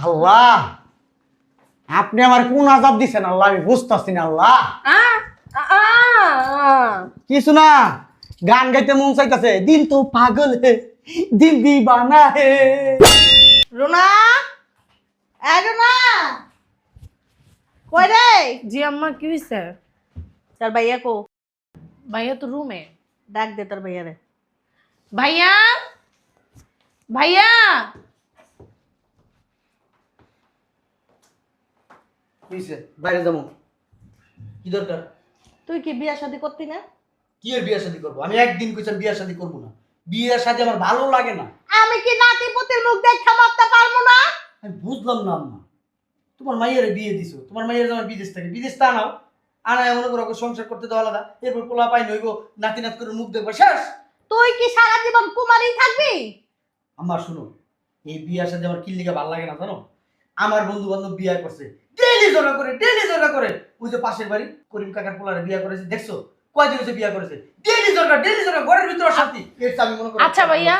আল্লাহ, আপনি আমার কোন আযাব দিছেন আল্লাহ, আমি বুঝতাছি না আল্লাহ। কিছু না, গান গাইতে মন চাইতাছে। দিল তো পাগল হে, দিল দিবানা হে। রুনা, এ রুনা, কই রে? জি আম্মা, কি হয়েছে? তোর ভাইয়া কো? ভাইয়া তো রুমে। ডাক দে তোর ভাইয়া রে। ভাইয়া, ভাইয়া। কিছে বাইরে যাবো? কি দরকার? তুই কি বিয়া শাদী করতি না? কি এর বিয়ে শাদী করবো? আমি একদিন কইছিলাম বিয়ে শাদী করবো না। বিয়ে শাদী আমার ভালো লাগে না। আমি কি নাতিপুতির মুখ দেখে মারতে পারবো না? আমি বুঝলাম না আম্মা, তোমার মাইয়ের বিয়ে দিছো, তোমার মাইয়ের যেমন বিদেশ থেকে, বিদেশ তা নাও, আনায় মনে করো ওকে সংসার করতে দেওয়া আলাদা, এরপর পোলা পাই নইব, নাতি নাত করে মুখ দেখবো, শেষ। তুই কি সারা জীবন কুমারী থাকবি? আমার শুনো, এই বিয়ার সাথে আমার কিল্লিকে ভালো লাগে না জানো। আমার বন্ধু বান্ধব বিয়ে করছে, ডেইলি জোড়া করে, ডেইলি জোড়া করে। ওই যে পাশের বাড়ি করিম কাকার পোলারে বিয়ে করেছে, দেখছো কয়দিন হচ্ছে বিয়ে করেছে, ডেইলি জোড়া, ডেইলি জোড়া, ঘরের ভিতরে শান্তি। এর চেয়ে আমি মনে করি আচ্ছা ভাইয়া,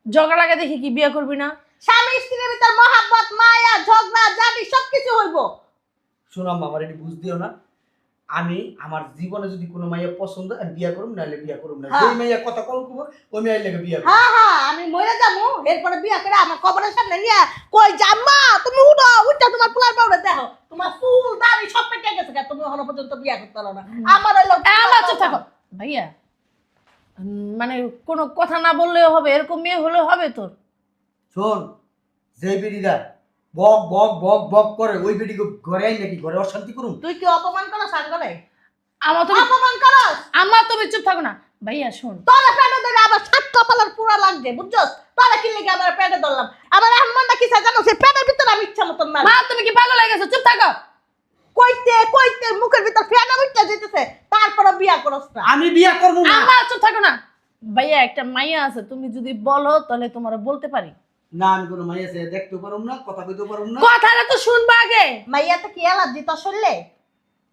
ঝগড়া লাগে দেখি কি বিয়ে করবি না? স্বামী স্ত্রীর ভিতর মহাব্বত, মায়া, ঝগড়া, জানি সবকিছু হইব। শোনো আম্মা, আমার এটি বুঝ দিও না। আমি আমার জীবনে যদি কোনো মাইয়া পছন্দ, আমি বিয়ে করুম, নাহলে বিয়ে করুম না। হ্যাঁ। যেই মাইয়া কথা কম কব, ওই মাইয়ার লেগে বিয়ে করব। হ্যাঁ হ্যাঁ, আমি মরে যাবো, এরপরে বিয়া করে আমার কবরের সামনে নিয়ে কই জাম্মা তুমি উঠো, উঠটা তোমার পোলার পাউডার দেখো, তোমার চুল দাড়ি সব পেকে গেছে, তুমি এখনো পর্যন্ত বিয়া করতে পারো না। আমার হলো আল্লাহ, চুপ থাকো ভাইয়া। মানে কোনো কথা না বললেও হবে, এরকম মেয়ে হলেও হবে তোর? শোন, যে বেডিরা বক বক বক বক করে, ওই বেডি ঘরে আই নাকি ঘরে অশান্তি করুম? তুই কি অপমান করো সাঙ্গরে? আমার তুমি অপমান করো? আমার তুমি চুপ থাকো না ভাইয়া। শোন, তোরা পেটে ধরে আবার সাত কপালের পুরা লাগছে, বুঝছস? তোরা কি লেগে আমার পেটে ধরলাম? আবার এমনটা কি জানো, সে পেটের ভিতরে আমি ইচ্ছা মতন মারি। মা তুমি কি পাগল হয়ে গেছো? চুপ থাকো। কইতে কইতে মুখের ভিতর ফেনা উঠতে যেতেছে, তারপরে বিয়া করস না। আমি বিয়ে করব না। আমার চুপ থাকো না ভাইয়া। একটা মাইয়া আছে, তুমি যদি বলো তাহলে তোমার বলতে পারি। না, আমি কোনো মাইয়া সে দেখতে পারুম না, কথা কইতে পারুম না। কথাটা তো শুনবা আগে। মাইয়াতে কি এলার্জি তোর শরীরে?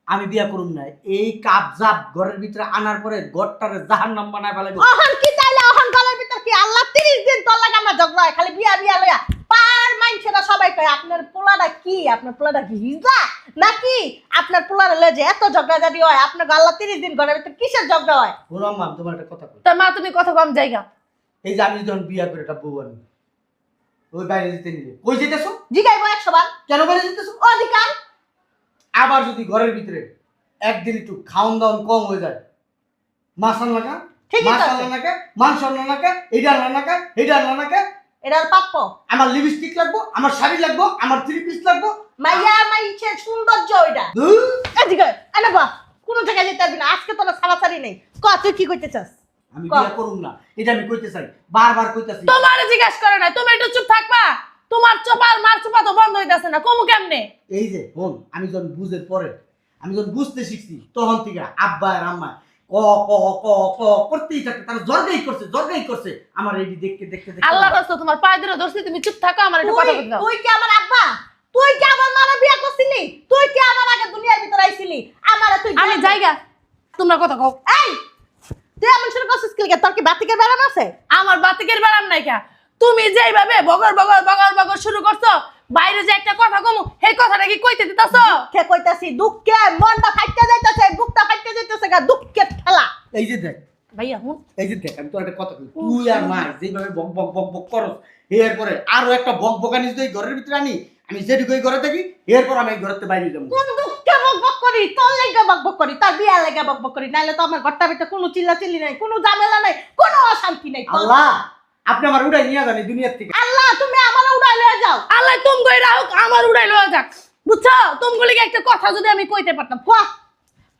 আমি বিয়ে করুম না। এই কাবজাব ঘরের ভিতরে আনার পরে ঘরটারে জাহান্নাম বানায় ফেলাইব। অহন কি চাইলে অহন গলার ভিতর কি আল্লাহ 30 দিন তোর লাগা আমরা ঝগড়া হয়, খালি বিয়া বিয়া লইয়া পার মাইনছেরা সবাই কয় আপনার পোলাটা কি, আপনার পোলাটা কি হিজলা নাকি? আপনার পোলার লয়ে যে এত ঝগড়া জারি হয়, আপনার আল্লাহ 30 দিন ঘরের ভিতর কিসের ঝগড়া হয়? বলো আম্মা, আমি তোমার একটা কথা কই। তা মা তুমি কথা কম জায়গা। এই যে আমি যখন বিয়ে করে একটা বউ আনি, ওই বাইরে যেতে নিলে কই যেতেছো? জিগাইবো 100 বার। কেন বাইরে যেতেছো? অধিকার। আবার যদি ঘরের ভিতরে একদিন একটু খাওন দাওন কম হয়ে যায়, মাছ আনলা না, ঠিকই মাছ তো আছে। আনলা নাকে, মাংস আনলা নাকে, এইটা আনলা নাকে, এইটা আনলা নাকে। এটার প্রাপ্য। আমার লিপস্টিক লাগবো, আমার শাড়ি লাগবো, আমার 3 পিস লাগবো। মাইয়া মাইছে সৌন্দর্য ওইটা। ধুর, এদিকে এনে বা, কোন জায়গায় যেতে পারবি না, আজকে তোর ছাড়াছাড়ি নেই। ক তুই কি কইতে চাস? আমি ক। বিয়ে করুম না, এটা আমি কইতে চাই, বারবার কইতাছি। তোমার জিজ্ঞাসা করে না, তুমি একটু চুপ থাকবা। তোমার চোপার মার চোপা তো বন্ধ হইতাছে না, কমু কেমনে? এই যে বোন, আমি যখন বুঝের পরে, আমি যখন বুঝতে শিখছি, তখন থেকে আব্বা আর আম্মা ক ক ক ক করতেই থাকে, তারা জর্গাই করছে আমার এই দেখতে দেখতে দেখতে। আল্লাহর রাস্তা তোমার পায়ে ধরে ধরছি, তুমি চুপ থাকো, আমার একটু কথা বলতে দাও। তুই কি আমার আব্বা? তুই কি আমার মারা বিয়া করছিলি? তুই কি আমার আগে দুনিয়ার ভিতর আইছিলি? আমারে তুই আমি জায়গা, তোমরা কথা কও। এই তুই এমন শুরু করছিস কি লাগে? তোর কি বাতিকের ব্যারাম আছে? আমার বাতিকের বেড়াম নাই কা। তুমি যেইভাবে বগর বগর বগর বগর শুরু করছো, বাইরে যে একটা কথা কমু, সেই কথাটা কি কইতে দিতাছো? কে কইতাছি দুঃখে মনটা ফাইটতে যাইতাছে, বুকটা ফাইটতে যাইতাছে, গা দুঃখের ঠেলা। এই যে দেখ, ভাইয়া হুন, এই যে দেখ, আমি তোর একটা কথা কই, তুই আর মা যেভাবে বক বক বক বক করস, এরপরে আরো একটা বক বকানি যদি এই ঘরের ভিতরে আনি, আমি যেটুকু এই ঘরে থাকি, এরপর আমি এই ঘরের থেকে বাইরে যাবো। কোন দুঃখে বকবক করি? তোর লাগা বকবক করি, তোর বিয়া লাগা বকবক করি, নাইলে তো আমার ঘরটা ভিতরে কোনো চিল্লাচিল্লি নাই, কোনো ঝামেলা নাই, কোনো অশান্তি নাই। আল্লাহ, আপনি আমার উড়াই নিয়ে যান এই দুনিয়ার থেকে। আল্লাহ তুমি আমার উড়াই লয়ে যাও। আল্লাহ তুমি কই রাখো, আমার উড়াই লওয়া যাক। বুঝছো? তুমি একটা কথা যদি আমি কইতে পারতাম। কোয়া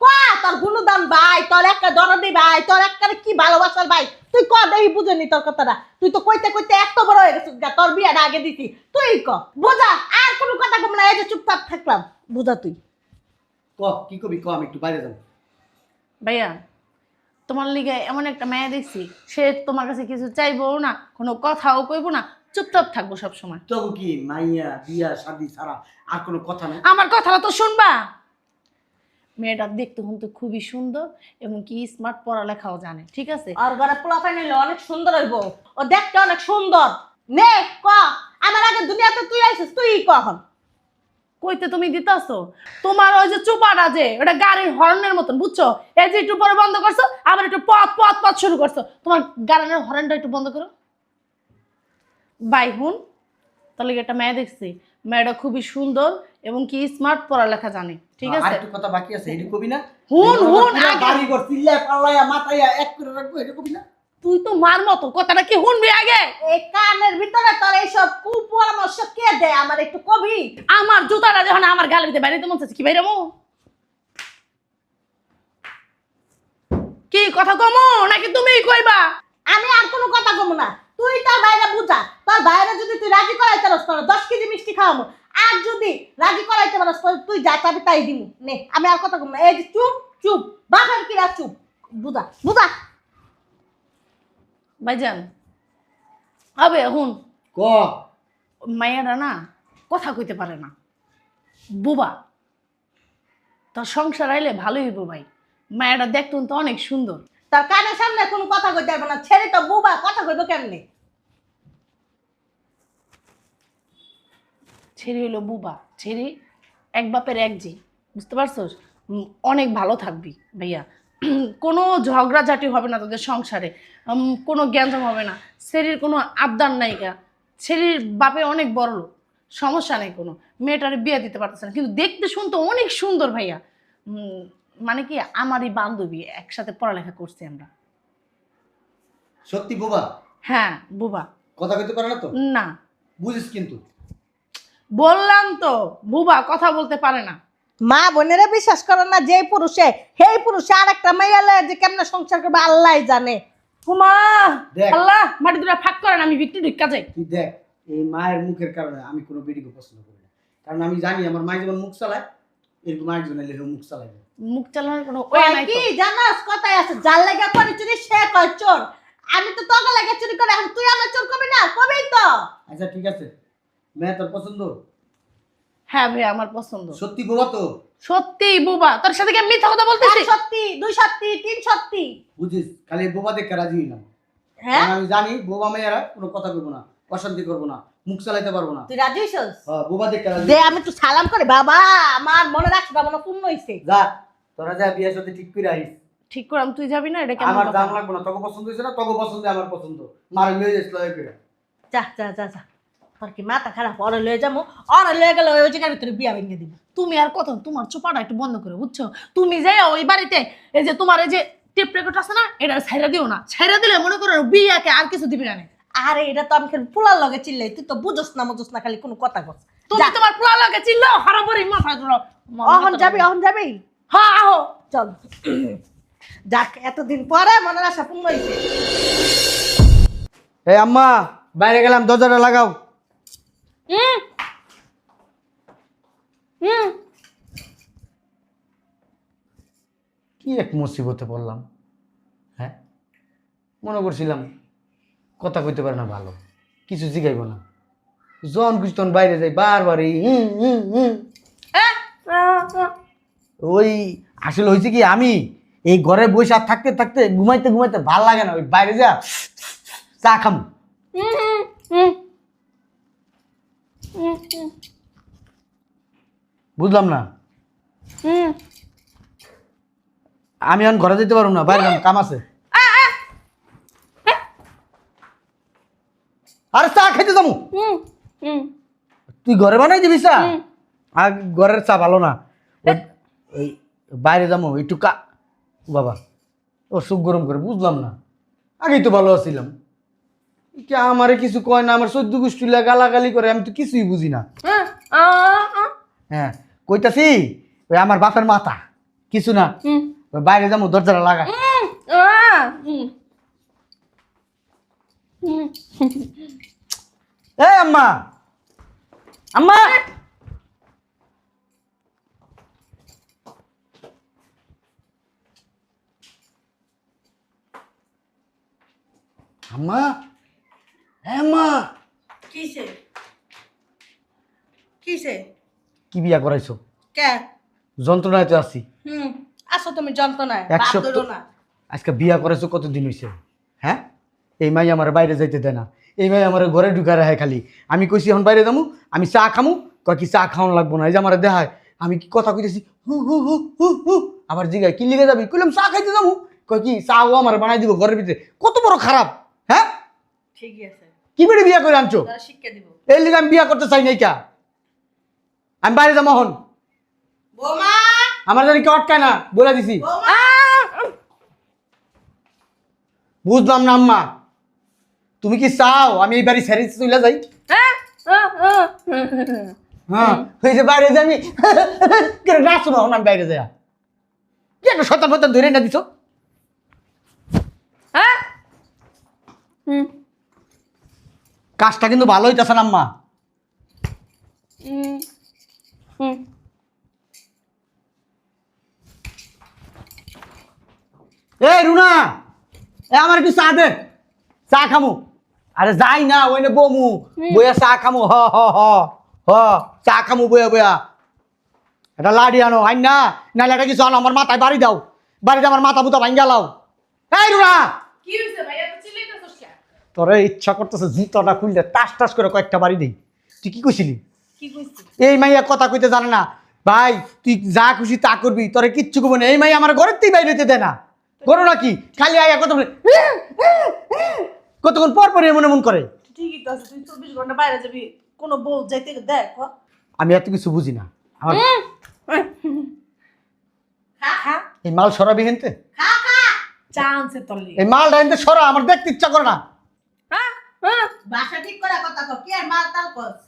কোয়া, তোর গুণদান ভাই, তোর একটা দরদি ভাই, তোর একটা কি ভালোবাসার ভাই, তুই ক দেই বুঝেনি তোর কথাটা। তুই তো কইতে কইতে এত বড় হয়ে গেছিস গা, তোর বিয়াটা আগে দিতি। তুই ক বোঝা, আর কোনো কথা কম না, এই যে চুপচাপ থাকলাম, বুঝা তুই। ক কি কবি ক, আমি একটু বাইরে যাবো। ভাইয়া, তোমার লিগে এমন একটা মেয়ে দেখছি, সে তোমার কাছে কিছু চাইবো না, কোনো কথাও কইবো না, চুপচাপ থাকবো সব সময়। তবু কি মাইয়া বিয়া শাদি ছাড়া আর কোনো কথা নাই? আমার কথাটা তো শুনবা। মেয়েটা দেখতে কিন্তু খুবই সুন্দর এবং কি স্মার্ট, পড়ালেখাও জানে, ঠিক আছে? আর ঘরে পোলা পাই নিলে অনেক সুন্দর হইব, ও দেখতে অনেক সুন্দর। নে ক, আমার আগে দুনিয়াতে তুই আইছিস, তুই কখন? কইতে তুমি দিতাছো? তোমার ওই যে চুপাটা যে ওটা গাড়ির হর্নের মতন, বুঝছো? এই যে একটু পরে বন্ধ করছো, আবার একটু পথ পথ পথ শুরু করছো। তোমার গাড়ির হর্নটা একটু বন্ধ করো। বাই হুন, তাহলে একটা মেয়ে দেখছি, মেয়েটা খুবই সুন্দর এবং কি স্মার্ট, পড়ালেখা জানে, ঠিক আর আছে? একটু কথা বাকি আছে, এটা কবি না? হুন হুন, আগে বাড়ি ঘর চিল্লায় পাল্লায়া মাথায়া এক করে রাখবো, এটা কবি না? তুই তো মার মতো, কথাটা কি শুনবি আগে? এই কানের ভিতরে তোর এইসব কুপরামর্শ কে দেয় আমার একটু কবি? আমার জুতাটা যখন আমার গালের ভিতরে বাইরে, মন চাচ্ছে কি বাইরে মো? কি কথা কমো নাকি তুমিই কইবা? আমি আর কোনো কথা কমু না, তুই তোর বাইরে বুঝা। তোর বাইরে যদি তুই রাজি করাইতে পারস তোর 10 কেজি মিষ্টি খাওয়াবো, আর যদি রাজি করাইতে পারস তুই যা চাবি তাই দিমু। নে, আমি আর কথা কমু না। এই যে চুপ চুপ, বাঘের কিরা চুপ, বুঝা বুঝা। ভাইজান আবে হুন, ক মাইয়ারা না কথা কইতে পারে না, বুবা। তোর সংসার আইলে ভালোই হইব ভাই। মায়েরা দেখতুন তো অনেক সুন্দর। তার কানের সামনে কোনো কথা কইতে পারবে না, ছেড়ে তো বুবা, কথা কইব কেমনে? ছেড়ে হইলো বুবা, ছেড়ে এক বাপের এক জি, বুঝতে পারছোস? অনেক ভালো থাকবি ভাইয়া। কোনো ঝগড়াঝাটি হবে না তোদের সংসারে, কোনো গ্যাঞ্জাম হবে না। ছেড়ির কোনো আবদার নাই গা, ছেড়ির বাপে অনেক বড় লোক, সমস্যা নেই কোনো। মেয়েটারে বিয়ে দিতে পারতেছে না, কিন্তু দেখতে শুনতে অনেক সুন্দর ভাইয়া। মানে কি, আমারই বান্ধবী, একসাথে পড়ালেখা করছি আমরা। সত্যি বোবা? হ্যাঁ বুবা। কথা কইতে পারে না তো? না, বুঝিস কিন্তু। বললাম তো বুবা কথা বলতে পারে না। মা বোনেরা বিশ্বাস করে না, যে পুরুষে সেই পুরুষে আর একটা মেয়ে লয় যে কেমনে সংসার করবে আল্লাহই জানে। হুমা দেখ। আল্লাহ, মাটি দুটা ফাঁক করেন, আমি বিক্রি ঢুকা যাই। তুই দেখ, এই মায়ের মুখের কারণে আমি কোনো বেডিকে পছন্দ করি না। কারণ আমি জানি আমার মায়ের যেমন মুখ চালায়, এরকম আরেকজন এলে মুখ চালাইবে। মুখ চালানোর কোনো ওয়ে নাই কি তো। জানাস কথাই আছে, যার লাগা করে চুরি সে কয় চোর। আমি তো তোকে লাগা চুরি করে, এখন তুই আমার চোর কবি না? কবি তো। আচ্ছা ঠিক আছে, মেয়ে তোর পছন্দ? হ্যাঁ ভাই, আমার পছন্দ। সত্যি বোবা তো? সত্যি বুবা, তোর সাথে কি আমি মিথ্যা কথা বলতেছি? 1 সত্যি, 2 সত্যি, 3 সত্যি। বুঝিস, খালি বোবা দেখে রাজি হইলাম। হ্যাঁ, কারণ আমি জানি বোবা মেয়েরা কোনো কথা কইবো না, অশান্তি করবো না, মুখ চালাইতে পারবো না। তুই রাজি হইছস? হ্যাঁ, বোবা দেখে রাজি। দে আমি তো সালাম করে, বাবা আমার মনে রাখছ, বাবা না পূর্ণ হইছে। যা, তোরা যা বিয়ের সাথে ঠিক করে আইস। ঠিক করলাম, তুই যাবি না? এটা কেমন আমার কথা? দাম লাগবে না, তোকে পছন্দ হয়েছে না, তোকে পছন্দ আমার পছন্দ, মারে লয়ে যাস লয়ে করে। যা যা যা যা, তোর কি মাথা খারাপ? ওরে লয়ে যাবো, ওরে লয়ে গেলে ওই জায়গার ভিতরে বিয়া ভেঙে দিব। তুমি আর কত, তোমার চোপাটা একটু বন্ধ করে, বুঝছো? তুমি যাই ওই বাড়িতে, এই যে তোমার এই যে টেপ রেকর্ড আছে না, এটা ছাইরা দিও না। ছাইরা দিলে মনে করো বিয়াকে আর কিছু দিবি না। আরে এটা তো আমি খালি পোলার লগে চিল্লাই, তুই তো বুঝোস না মুঝোস না, খালি কোনো কথা কস। তুমি তোমার পোলা লাগে চিল্লো, হারাবরি মাথা ধরো। অহন যাবি, অহন যাবি। হ্যাঁ আহো। চল যাক, এতদিন পরে মনের আশা পূর্ণ হয়েছে। এই আম্মা, বাইরে গেলাম, দরজাটা লাগাও। কি এক মুসিবতে পড়লাম, হ্যাঁ? মনে করছিলাম কথা কইতে পারে না, ভালো কিছু জিগাইব না, জন কিছু তখন বাইরে যাই বারবার এই ওই আসলে হয়েছে কি, আমি এই ঘরে বসে আর থাকতে থাকতে ঘুমাইতে ঘুমাইতে ভাল লাগে না, ওই বাইরে যা চা খাম। বুঝলাম না, আমি এখন ঘরে যেতে পারবো না, বাইরে যাম, কাম আছে। আরে চা খাইতে যাবো, তুই ঘরে বানাই দিবি চা? আর ঘরের চা ভালো না, ওই বাইরে যাবো একটু বাবা ও সুখ গরম করে, বুঝলাম না, আগেই তো ভালো আছিলাম। আমারে কিছু কয় না, আমার 14 গোষ্ঠীলা গালাগালি করে, আমি তো কিছুই বুঝি না। হ্যাঁ কইতাছি, ওই আমার বাপের মাথা কিছু না, ওই বাইরে যাবো, দরজাটা লাগা। এ আম্মা, আম্মা, আম্মা, হ্যাঁ মা। কিসে কিসে? কি বিয়া করাইছো? কে? যন্ত্রণায় তো আছি। আসো তুমি যন্ত্রণায়, এক বাপ সপ্তাহ ধরো না। আজকে বিয়া করেছো কতদিন হয়েছে? হ্যাঁ, এই মাই আমার বাইরে যাইতে দেয় না, এই মেয়ে আমার ঘরে ঢুকা রাখে খালি। আমি কইছি এখন বাইরে যাবো, আমি চা খামু, কয় কি চা খাওয়ানো লাগবো না। এই যে আমার দেখায়, আমি কি কথা কইতেছি হু হু হু হু হু, আবার জিগায় কি লিগে যাবি, কইলাম চা খাইতে যাবো, কয় কি চা ও আমার বানাই দিব ঘরের ভিতরে। কত বড় খারাপ, হ্যাঁ? ঠিকই আছে, কি বেড়ে বিয়া করে আনছো? তারা শিক্ষা দিব। এই লিগে আমি বিয়া করতে চাই নাই কা, আমি বাইরে যাবো এখন। বৌমা, আমার জানি কেউ আটকায় না, বলে দিছি। বৌমা, বুঝলাম না আম্মা, তুমি কি চাও আমি এই বাড়ি ছেড়ে চলে যাই? হ্যাঁ, ওই যে বাইরে যাই আমি নাচবো এখন আমি বাইরে যাই। কি একটা শতান ফতান ধরে না দিছো? কাজটা কিন্তু ভালো হইতেছে না আম্মা। এই রুনা, এ আমার একটু চা দে, চা খামু। আরে যাই না ওই না বমু, বইয়া চা খামু। হ হ হ হ, চা খামু বইয়া বইয়া। এটা লাড়ি আনো আইন না, নাহলে এটা কিছু আনো, আমার মাথায় বাড়ি দাও, বাড়িতে আমার মাথা বুতা ভাঙ্গা লাও। এই রুনা, কি হইছে ভাই এত চিল্লাইতেছস কেন? তোরে ইচ্ছা করতেছে জুতোটা খুললে টাস টাস করে কয়েকটা বাড়ি দেই। তুই কি কইছিলি? কি কইছিস? এই মাইয়া কথা কইতে জানে না ভাই, তুই যা খুশি তা করবি, তোরে কিচ্ছু করবো না। এই মাইয়া আমার ঘরের তুই বাইরে হইতে দে না, করো নাকি খালি আইয়া কথা বলে কতক্ষণ পর পর এমন এমন করে। ঠিকই তো আছে, তুই 24 ঘন্টা বাইরে যাবি, কোনো বউ যাইতে দেখ। আমি এত কিছু বুঝি না। আমার খা খা এই মাল সরাবি হেনতে, খা খা, চা আনছে তল্লি। এই মালটা হেনতে সরা, আমার দেখতে ইচ্ছা করে না। বাসা ঠিক করে কথা কও, কি আর মাল তাল কস?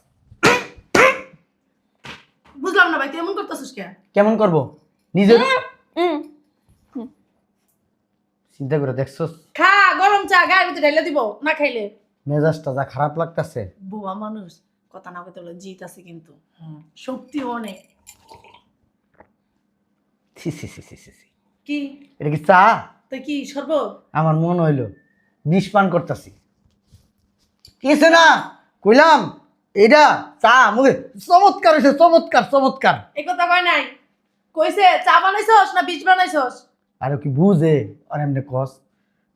বুঝলাম না ভাই তুই এমন করতেছস কেন? কেমন করব নিজের চিন্তা করে দেখছস? খা গরম চা গায়ের ভিতরে ঢেলে দিব না খাইলে। মেজাজটা যা খারাপ লাগতেছে। বুয়া মানুষ কথা না কইতে বলে জিত আছে কিন্তু শক্তি অনেক। ছি ছি ছি ছি ছি ছি। কি এটা কি চা? তো কি শরবত? আমার মন হইলো বিষ পান করতেছি। কিছু না, কইলাম এটা চা মুখে চমৎকার হয়েছে, চমৎকার চমৎকার। এই কথা কয় নাই, কইছে চা বানাইছস না বীজ বানাইছস? আর কি বুঝে আর এমনি কস,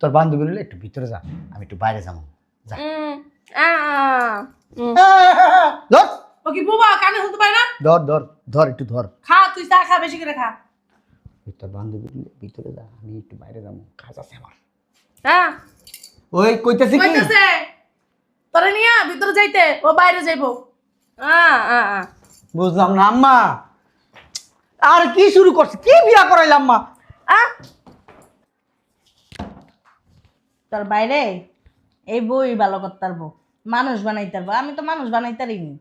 তোর বান্ধবী বললে একটু ভিতরে যা, আমি একটু বাইরে যাবো। যা ধর, ও কি বুবা কানে শুনতে পায় না? ধর ধর ধর, একটু ধর। খা তুই চা খা, বেশি করে খা। তোর বান্ধবী বললে ভিতরে যা, আমি একটু বাইরে যাবো, কাজ আছে আমার। হ্যাঁ ওই কইতেছি কি, কইতেছে তোরে নিয়া ভিতরে যাইতে, ও বাইরে যাইবো। বুঝলাম না আম্মা। আর কি শুরু করছে, কি বিয়া করাইলাম মা? তোর বাইরে এই বই ভালো করতে পারবো, মানুষ বানাইতে পারবো, আমি তো মানুষ বানাইতারিনি।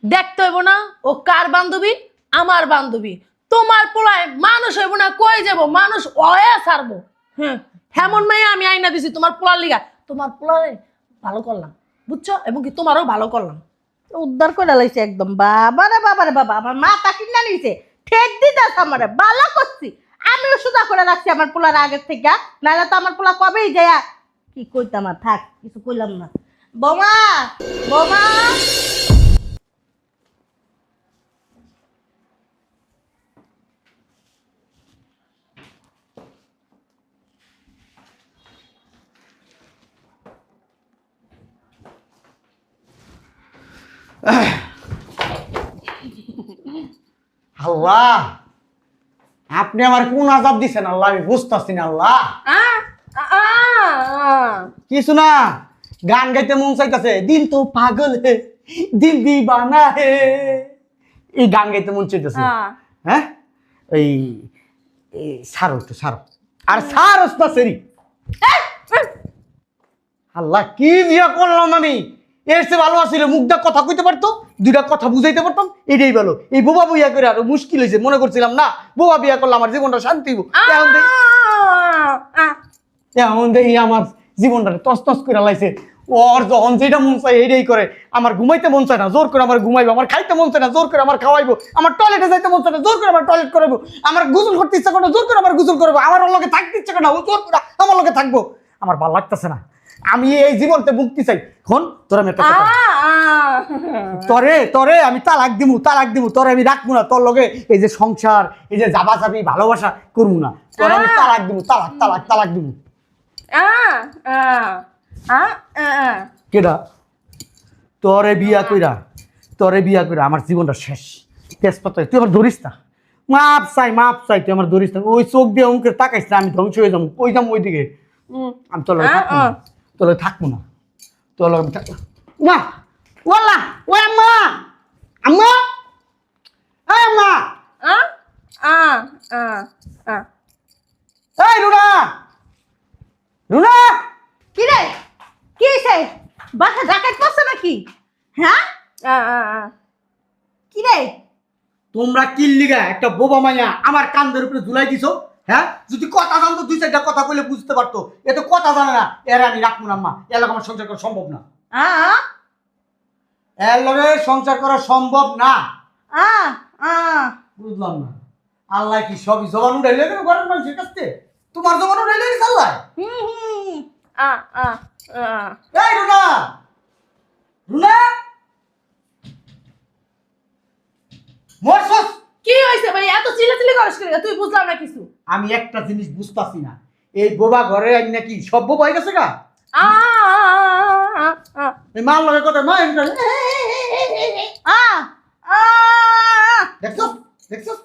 দেখতে হইব না ও কার বান্ধবী? আমার বান্ধবী। তোমার পোলায় মানুষ হইব না, কই যাব মানুষ অয়া ছাড়বো। হ্যাঁ হেমন মেয়ে আমি আইনা দিছি তোমার পোলার লিগা, তোমার পোলারে ভালো করলাম বুঝছো, এবং কি তোমারও ভালো করলাম। উদ্ধার করে লাইছে একদম। বাবা রে বাবা রে বাবা, আমার মা তাকিন না নিছে, ঠেক দিতাস আমারে, বালা করছি। আমিও সুদা করে রাখছি আমার পোলার আগের থেকে, নাহলে তো আমার পোলা কবেই যায়। কি কইতাম আর, থাক কিছু কইলাম না। বোমা, বোমা, আল্লাহ আপনি আমার কোন আযাব দিছেন আল্লাহ, আমি বুঝতেছি না আল্লাহ। কিছু না, গান গাইতে মন চাইতেছে, দিল তো পাগল হে দিল দিবানা হে, এই গান গাইতে মন চাইতেছে। হ্যাঁ এই সারো একটু সারো, আর সারস না সেরি। আল্লাহ কি বিয়া করলাম আমি, এর চেয়ে ভালো আছিল মুখটা কথা কইতে পারতো, দুইটা কথা বুঝাইতে পারতাম, এটাই ভালো। এই বোবা বিয়া করে আরো মুশকিল হয়েছে, মনে করছিলাম না বোবা বিয়া করলে আমার জীবনটা শান্তি হইব। এখন দেখি আমার জীবনটা তস তস করে লাইছে। ওর যখন যেটা মন চাই এইটাই করে, আমার ঘুমাইতে মন চায় না জোর করে আমার ঘুমাইবো, আমার খাইতে মন চায় না জোর করে আমার খাওয়াইবো, আমার টয়লেটে যাইতে মন চায় না জোর করে আমার টয়লেট করাবো, আমার গোসল করতে ইচ্ছা করে না জোর করে আমার গোসল করবো, আমার ওর লগে থাকতে ইচ্ছা করে না ও জোর করে আমার লগে থাকবো। আমার ভালো লাগতেছে না, আমি এই জীবনতে মুক্তি চাই। এখন তোর আমি একটা কথা, তরে তরে আমি তালাক দিমু, তালাক দিমু, তোরে আমি রাখবো না, তোর লগে এই যে সংসার, এই যে জাবাজাবি ভালোবাসা করবো না, তোরে আমি তালাক দিমু, তালাক তালাক তালাক দিমু। কেডা? তোরে বিয়া কইরা আমার জীবনটা শেষ। তেজপাতা তুই আমার ধরিস না, মাপ চাই তুই আমার ধরিস না। ওই চোখ দিয়ে অঙ্কের তাকাইস না, আমি ধ্বংস হয়ে যাবো। কই যাবো ওইদিকে? আমি তোর লগে থাকবো না, তোর লগে থাকবো না, তোর লগে আমি থাকবো না। ওয়াল্লাহ ওই আম্মা, আম্মা, এই আম্মা, এই রুনা, রুনা। কি রে, কি হয়েছে? বাসা ডাকাত পড়ছে নাকি? হ্যাঁ, কি রে? তোমরা কিল্লিগা একটা বোবা মাইয়া আমার কান্দের উপরে ঝুলাই দিছো? হ্যাঁ, যদি কথা জানতো দুই চারটা কথা কইলে বুঝতে পারতো। এ তো কথা জানে না, এর আমি রাখবো না। আম্মা, এর লগে আমার সংসার করা সম্ভব না। এর লগে সংসার করা সম্ভব না। বুঝলাম না, আল্লাহ কি সবই জবান উঠাইলে কেন ঘরের মানুষের কাছ থেকে? তোমার জবান উঠাইলে আল্লাহ। এই রুনা, রুনা, মরছস? কি হয়েছে ভাই, এত চিল্লাচিল্লি করিস কেন? তুই বুঝলাম না কিছু। আমি একটা জিনিস বুঝতাছি না, এই বোবা ঘরে আই নাকি সব বোবা হয়ে গেছে গা? এই মার লগে কথা মা দেখছস, দেখছস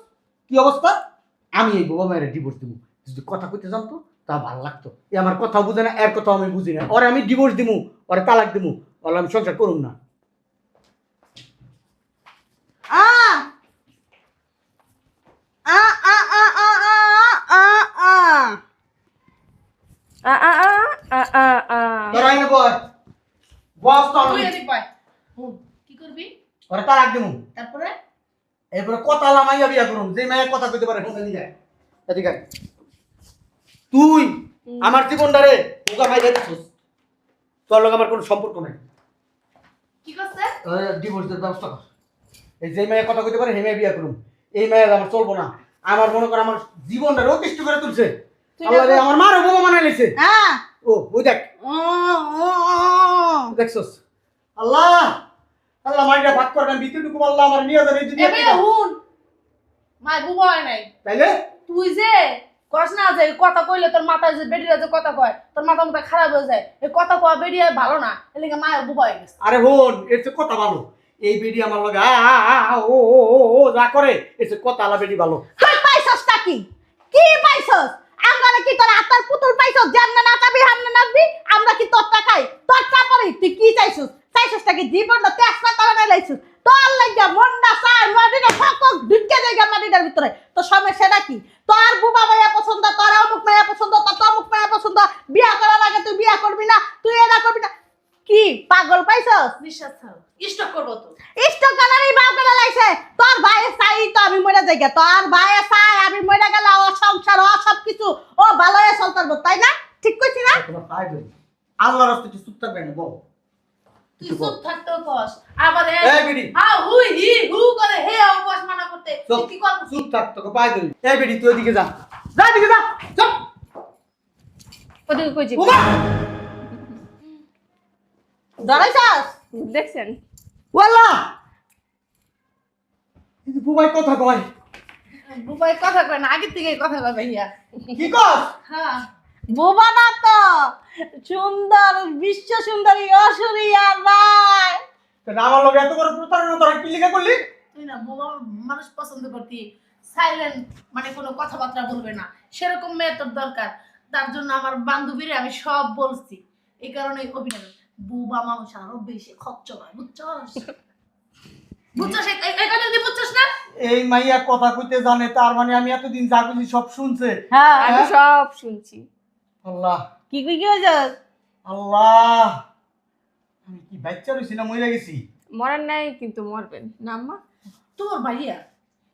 কি অবস্থা? আমি এই বোবা মায়ের ডিভোর্স দিব। যদি কথা কইতে জানতো তা ভালো লাগতো। এ আমার কথা বুঝে না, এর কথা আমি বুঝি না। ওরে আমি ডিভোর্স দিমু, ওরে তালাক দিমু, ওরে আমি সংসার করুম না। তোরা এনে বয়, বস তো তুই আমি এদিক পায়। কি করবি? ওরে তালাক দিমু। তারপরে এরপরে কথা লামাইয়া বিয়া করুম, যে মায়ের কথা কইতে পারে শুনে নিয়ে এদিকে আয়। তুই আমার জীবনটারে বোকা মাইয়া দিছিস, তোর লগে আমার কোনো সম্পর্ক নাই। কি করছে? ডিভোর্সের ব্যবস্থা কর। এই যে মেয়ে কথা কইতে পারে হে মেয়ে বিয়া করুম। এই মেয়ের আমার চলবো না। আমার মনে কর আমার জীবনটারে অতিষ্ঠ করে তুলছে। আল্লাহ রে, আমার মারও বোমা বানাই লাইছে। ও ওই দেখ, দেখছস? আল্লাহ, আল্লাহ মাইরা ভাগ করবেন ভিতরটুকু। আল্লাহ আমার নিয়ে যাবে এই দুনিয়া এবে থেকে। হুন, মাই বুবা হয় নাই। তাইলে তুই যে কস না যে কথা কইলে তোর মাথায় যে বেডিরা যে কথা কয়, তোর মাথা মাথা খারাপ হয়ে যায়। এই কথা কওয়া বেডিয়া ভালো না, এর লিগে মায়ের বুবা হয়ে গেছে। আরে হন, এর চেয়ে কথা ভালো। এই বেডি আমার লগে ও ও ও যা করে, এর চেয়ে কথা আলা বেডি ভালো। তুই পাইছস নাকি? কি পাইছস? আমরা কি তোর আতার পুতুল পাইছস? জাননা নাচাবি, হামনা নাচবি, আমরা কি তোর টাকাই তোর চাপরে? তুই কি চাইছস? চাইছস নাকি জীবনটা তেজপাতা বানাই লাইছস? তোর লাগা মন্ডা চাই মাটিটা ফাকক ঢুকে জায়গা মাটিটার ভিতরে। তো সমস্যাটা কি? তোর বুবা মাইয়া পছন্দ, তোর অমুক মাইয়া পছন্দ, তোর তমুক মাইয়া পছন্দ। বিয়া করা লাগে তুই বিয়া করবি না, তুই এটা করবি না। কি পাগল পাইছস? বিশ্বাস ছাড়, স্টক করবো তো। ইষ্ট কালারই বাউ করে লাইছে। তোর ভাইয়ের চাই তো আমি মরে যাই গা। তোর ভাইয়ের চাই আমি মরে গেলে ও সংসার ও সব কিছু ও ভালো হয়ে চলতে, তাই না? ঠিক কইছি না? তোমার পায়ে ধরি, আল্লাহর রাস্তায় একটু চুপ থাকবে না বল। তুই চুপ থাকতেও কস, আবার এই বেডি, হ্যাঁ হুই হি হু করে হে অবকাশ মানা করতে। তুই কি করবি? চুপ থাক, তোকে পায়ে ধরি। এই বেডি তুই ওদিকে যা, যা ওদিকে যা, চুপ। ওদিকে কই যাবি? ওমা, ডরাইছস? দেখছেন? ওয়াল্লাহ কিন্তু বুবাই কথা কয়। বুবাই কথা কয় না, আগে থেকে কথা কয় ভাইয়া। কি কস? হ্যাঁ, বোবা না তো, সুন্দর বিশ্ব সুন্দরী অসুরিয়া রায়। তাহলে আমার লগে এত বড় প্রতারণা তোরা কি লিখা করলি? তুই না বোবা মানুষ পছন্দ করতি, সাইলেন্ট, মানে কোনো কথাবার্তা বলবে না, সেরকম মেয়ে তোর দরকার। তার জন্য আমার বান্ধবীরে আমি সব বলছি, এই কারণে অভিনয়। বুবা মানুষ আরো বেশি খরচ হয়, বুঝছস? বুঝছস? এই কথা তুই বুঝছস না? এই মাইয়া কথা কইতে জানে, তার মানে আমি এতদিন যা কইছি সব শুনছে। হ্যাঁ, আমি সব শুনছি। আল্লাহ, কি কই কি হইছস? আল্লাহ, আমি কি বাচ্চা রইছি না মইরা গেছি? মরার নাই কিন্তু মরবেন না আম্মা। তোর ভাইয়া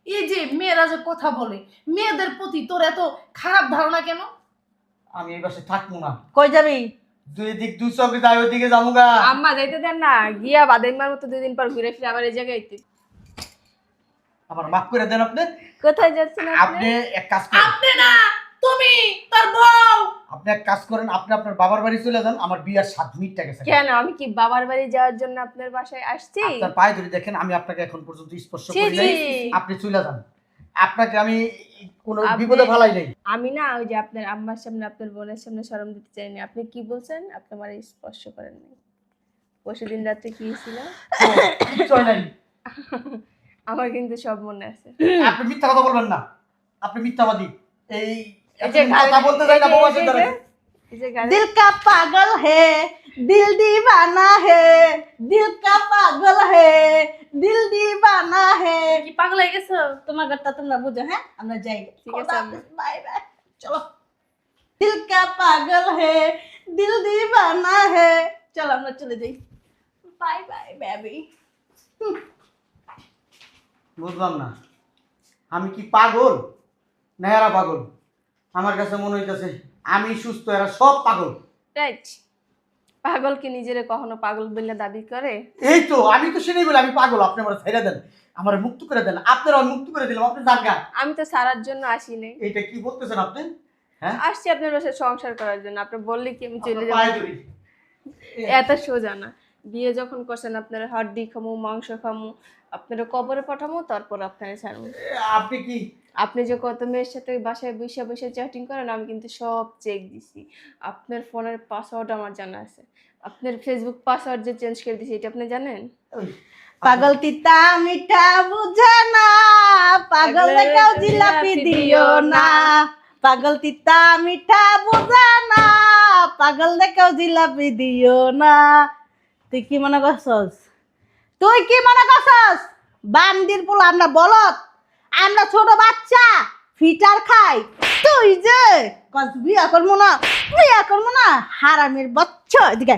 এই যে মেয়েরা যে কথা বলে, মেয়েদের প্রতি তোর এত খারাপ ধারণা কেন? আমি এই বাসে থাকবো না। কই যাবি? দুই দিক দুই চোখে যাই, ওইদিকে যাবো গা। আম্মা যাইতে দেন না, গিয়া বাদাইমার মতো 2 দিন পর ঘুরে ফিরে আবার এই জায়গায় আইতে। আমার মাফ করে দেন আপনি। কোথায় যাচ্ছেন আপনি আপনি? এক কাজ করেন, আপনি না, তুমি, তোর বউ। আপনি এক কাজ করেন, আপনি আপনার বাবার বাড়ি চলে যান। আমার বিয়ার 7 মিনিট গেছে। কেন আমি কি বাবার বাড়ি যাওয়ার জন্য আপনার বাসায় আসছি? আপনার পায়ে ধরে দেখেন, আমি আপনাকে এখন পর্যন্ত স্পর্শ ছি, করি নাই। ছি। আপনি চলে যান, আপনাকে আমি কোনো আপনি- বিপদে ফেলাই নাই। আমি না ওই যে আপনার আম্মার সামনে আপনার বোনের সামনে শরম দিতে চাইনি। আপনি কি বলছেন? আপনি আমার স্পর্শ করেন নাই। পরশু দিন রাতে কি ছিল? চল নাই। আমার কিন্তু সব মনে আছে। আপনি মিথ্যা কথা বলবেন না, আপনি মিথ্যাবাদী। এই এই যে কথা বলতে যাই না বাবা এই যে- এই যে গাড়ি- दिल का पागल है दिल दीवाना है दिल का पागल है दिल दीवाना है কি পাগল হয়ে গেছো? তোমার কথা তোমরা বুঝো হ্যাঁ আমরা যাই ঠিক আছে, আমরা- বাই বাই চলো दिल का पागल है दिल दीवाना है চলো আমরা চলে যাই বাই বাই বেবি বুঝলাম না, আমি কি পাগল না এরা পাগল? আমার কাছে মনে হইতেছে আমি সুস্থ, এরা সব পাগল। রাইট। পাগল কি নিজেরে কখনো পাগল বলে দাবি করে? এই তো আমি তো সেটাই বলি আমি পাগল। আপনি আমার ছেড়ে দেন, আমার মুক্ত করে দেন। আপনারা মুক্ত করে দিলাম, আপনি জানগা। আমি তো সারার জন্য আসিনি, এইটা কি বলতেছেন আপনি? হ্যাঁ, আসছি আপনার বাসায় সংসার করার জন্য। আপনি বললে কি আমি চলে আপনার যাবো? পায়ে ধরি। এত সোজা না। বিয়ে যখন করছেন আপনারা হাড্ডি খামু, মাংস খামু, আপনারা কবরে পাঠামো, তারপর আপনারা ছাড়বো। আপনি কি আপনি যে কত মেয়ের সাথে বাসায় বসে বসে চ্যাটিং করেন, আমি কিন্তু সব চেক দিছি। আপনার ফোনের পাসওয়ার্ড আমার জানা আছে। আপনার ফেসবুক পাসওয়ার্ড যে চেঞ্জ করে দিছি, এটা আপনি জানেন? ওই, পাগল তিতা মিঠা বুঝে না পাগল দেখাও জিলাপি দিও না পাগল তিতা মিঠা বুঝে না পাগল দেখাও জিলাপি দিও না তুই কি মনে করছস তুই কি মনে করছস বান্দির পোলা আমরা বলত আমরা ছোট বাচ্চা ফিটার খাই তুই যে কস বিয়া করবো না হারামির বাচ্চা এদিকে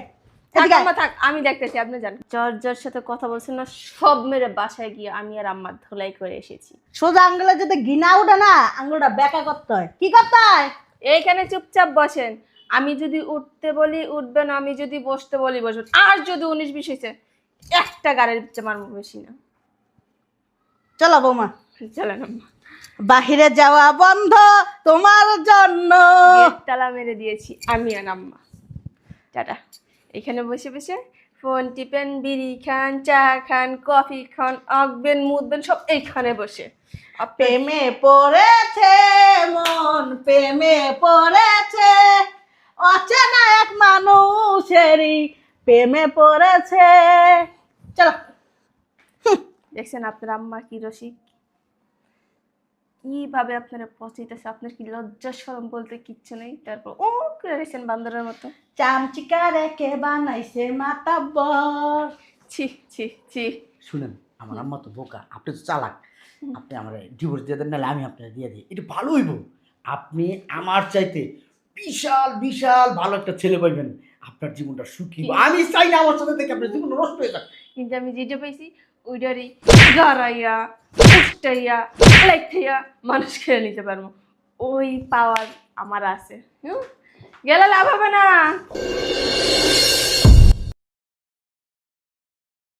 থাক এদিকে আম্মা, থাক, আমি দেখতেছি। আপনি জানেন যার সাথে কথা বলছেন না, সব মেরে বাসায় গিয়ে আমি আর আম্মা ধুলাই করে এসেছি। সোজা আঙ্গুলে যদি গিনা উঠে না আঙ্গুলটা বেঁকা করতে হয় কি করতে হয় এইখানে চুপচাপ বসেন। আমি যদি উঠতে বলি উঠবেন, আমি যদি বসতে বলি বসবেন। আর যদি 19-20 হয়েছে, একটা গাড়ির পিছে মারবো, বেশি না। চলো বৌমা চলেন আম্মা। বাহিরে যাওয়া বন্ধ তোমার জন্য গেট তালা মেরে দিয়েছি আমি আর আম্মা। টাটা। এখানে বসে বসে ফোন টিপেন, বিড়ি খান, চা খান, কফি খান, আঁকবেন, মুদবেন, সব এইখানে বসে। প্রেমে পড়েছে মন প্রেমে পড়েছে অচেনা এক মানুষেরই প্রেমে পড়েছে চলো দেখছেন আপনার আম্মা কি রসিক, কিভাবে আপনারা পচাইতেছে। আপনার কি লজ্জা শরম বলতে কিচ্ছু নেই, তারপর ও করে রেখেছেন বান্দরের মতো। চামচিকা রেখে বানাইছে মাতাব্বর ছি ছি ছি। শুনেন, আমার আম্মা তো বোকা, আপনি তো চালাক। আপনি আমার ডিভোর্স দিয়ে দেন, নাহলে আমি আপনার দিয়ে দিই, এটা ভালো হইব। আপনি আমার চাইতে বিশাল বিশাল ভালো একটা ছেলে পাইবেন, আপনার জীবনটা সুখী হবে। আমি চাই না আমার সাথে দেখে আপনার জীবন নষ্ট হয়ে যাক। কিন্তু আমি যেটা পাইছি ওইটারই গাড়াইয়া উষ্টাইয়া লাইথাইয়া মানুষ খেয়ে নিতে পারবো। ওই পাওয়ার আমার আছে। গেলে লাভ হবে না।